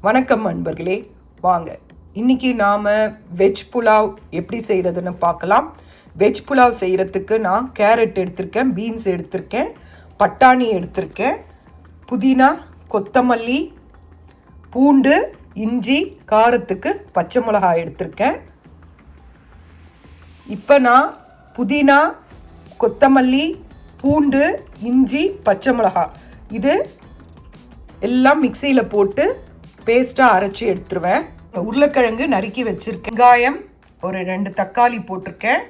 வணக்கம் அன்பர்களே, வாங்க இன்னைக்கு நாம் வெஜ் புலாவ் எப்படி செய்கிறதுன்னு பார்க்கலாம். வெஜ் புலாவ் செய்கிறதுக்கு நான் கேரட் எடுத்திருக்கேன், பீன்ஸ் எடுத்திருக்கேன், பட்டாணி எடுத்திருக்கேன், புதினா, கொத்தமல்லி, பூண்டு, இஞ்சி, காரத்துக்கு பச்சை மிளகாய் எடுத்திருக்கேன். இப்போ நான் புதினா, கொத்தமல்லி, பூண்டு, இஞ்சி, பச்சை மிளகாய் இது எல்லாம் மிக்சியில் போட்டு பேஸ்ட்டாக அரைச்சி எடுத்துருவேன். உருளைக்கிழங்கு நறுக்கி வச்சுருக்கேன், வெங்காயம் ஒரு 2 தக்காளி போட்டிருக்கேன்,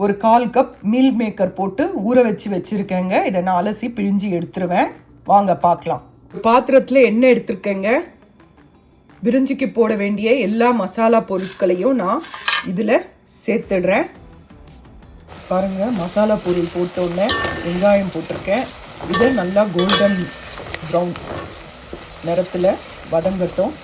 ஒரு 1/4 கப் மீல் மேக்கர் போட்டு ஊற வச்சுருக்கேங்க. இதை நான் அலசி பிழிஞ்சி எடுத்துருவேன். வாங்க பார்க்கலாம். பாத்திரத்தில் எண்ணெய் எடுத்துருக்கேங்க. பிரிஞ்சிக்கு போட வேண்டிய எல்லா மசாலா பொருட்களையும் நான் இதில் சேர்த்துடுறேன். பாருங்கள், மசாலா பொருள் போட்டோடனே வெங்காயம் போட்டிருக்கேன். இதை நல்லா கோல்டன் ப்ரௌன் நிறத்தில் வதங்கட்டும்.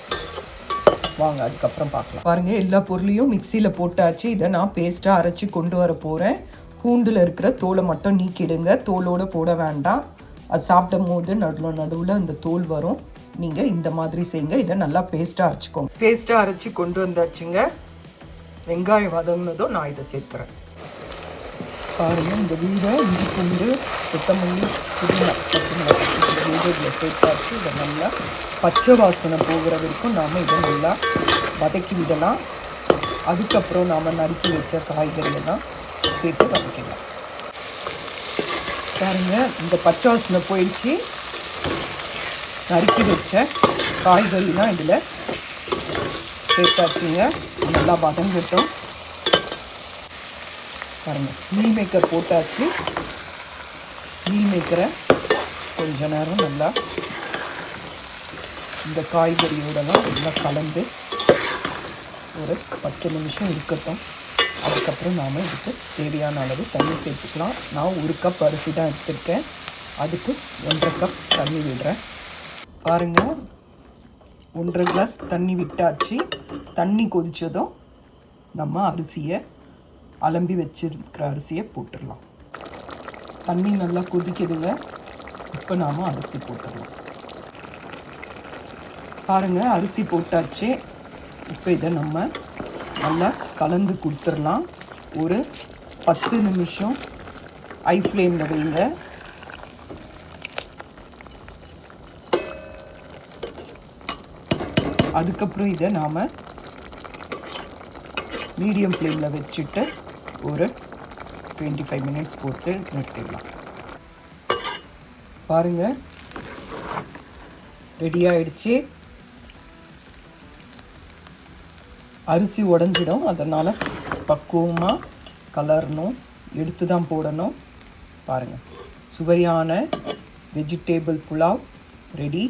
வாங்க அதுக்கப்புறம் பார்க்கலாம். பாருங்கள், எல்லா பொருளையும் மிக்சியில் போட்டாச்சு. இதை நான் பேஸ்ட்டாக அரைச்சி கொண்டு வர போகிறேன். பூண்டில் இருக்கிற தோலை மட்டும் நீக்கிடுங்க, தோலோடு போட வேண்டாம். அது சாப்பிடும் போது நடுவில் அந்த தோல் வரும். நீங்கள் இந்த மாதிரி செய்யுங்க. இதை நல்லா பேஸ்ட்டாக அரைச்சிக்கோங்க. பேஸ்ட்டாக அரைச்சி கொண்டு வந்தாச்சுங்க. வெங்காயம் வதங்கினதும் நான் இதை சேர்த்துறேன். பாருங்கள், இந்த வீடை இஞ்சி பூண்டு கொத்தமல்லி புதினா பச்சை மிளகாய் இதில் சேர்த்தாச்சு. இதை நல்லா பச்சை வாசனை போகிற வரைக்கும் நாம் இதை நல்லா வதக்கி விடலாம். அதுக்கப்புறம் நாம் நறுக்கி வச்ச காய்கறியெல்லாம் சேர்த்து வதக்கலாம். பாருங்கள், இந்த பச்சை வாசனை போயிடுச்சு. நறுக்கி வச்ச காய்கறிலாம் இதில் சேர்த்தாச்சுங்க. நல்லா வதங்கட்டும். பாருங்கள், மீல் மேக்கர் போட்டாச்சு. மீல் மேக்கரை கொஞ்ச நேரம் நல்லா இந்த காய்கறியோடலாம் நல்லா கலந்து ஒரு 10 நிமிஷம் இருக்கட்டும். அதுக்கப்புறம் நாம் இதுக்கு தேவையான அளவு தண்ணி சேர்த்துக்கலாம். நான் 1 கப் அரிசி தான் எடுத்துருக்கேன். அதுக்கு 1.5 கப் தண்ணி விடுறேன். பாருங்கள், 1.5 கிளாஸ் தண்ணி விட்டாச்சு. தண்ணி கொதித்ததும் நம்ம அரிசியை அலம்பி வச்சிருக்கிற அரிசியை போட்டுடலாம். தண்ணி நல்லா கொதிக்குதுங்க. இப்போ நாம் அரிசி போட்டுடலாம். பாருங்கள், அரிசி போட்டாச்சு. இப்போ இதை நம்ம நல்லா கலந்து கொடுத்துடலாம். ஒரு 10 நிமிஷம் ஹை ஃப்ளேமில் வைங்க. அதுக்கப்புறம் இதை நாம் மீடியம் ஃப்ளேமில் வச்சுட்டு ஒரு 25 மினிட்ஸ் போட்டு நிறுத்திடலாம். பாருங்கள், ரெடி ஆகிடுச்சு. அரிசி உடஞ்சிடும், அதனால் பக்குவமாக கலரணும், எடுத்து தான் போடணும். பாருங்கள், சுவையான வெஜிடேபிள் புலாவ் ரெடி.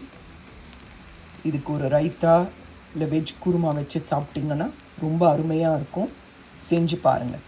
இதுக்கு ஒரு ரைத்தா இல்லை வெஜ் குருமா வச்சு சாப்பிட்டிங்கன்னா ரொம்ப அருமையாக இருக்கும். செஞ்சு பாருங்கள்.